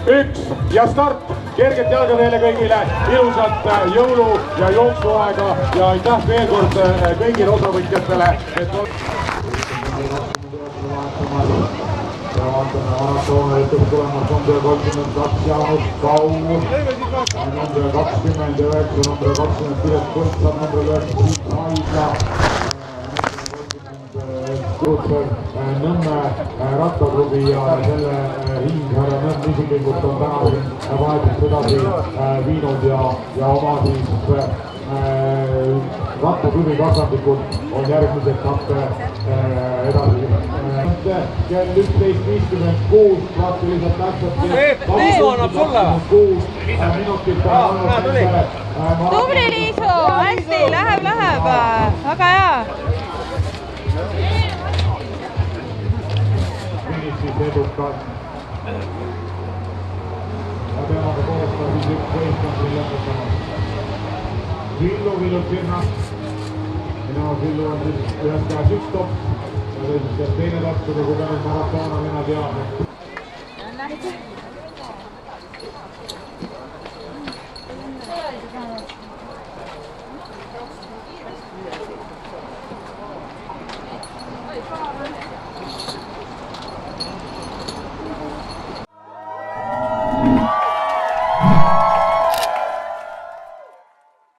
1 ja start. Kerget jalga teile kõigile, ilusat jõulu- ja jooksuaega ja aitäh veel kord kõigile osavõtjatele. Maratoon ütleb tulemas number 32 Jaanus Kaur, number 29, number 20 Piret Põltsar, number 95 Haidla, Nõmme rattaklubi ja selle hing härra Nõmm isiklikult on täna siin vahetust edasi viinud ja oma siis rattaklubi kasvandikud on järgmise etappe edasi. Kell 11.56 praktiliselt täpselt 26 minutit. Tubli Liisu, hästi, läheb, väga hea. Finišis edukad. Ja temaga koos ka siis 11 on siin lõpetamas. Villu sinna. Mina Villu on siis ühes käes 1 topp ja teises käes teine topp, kui kogenud maratoon on mina teadnud.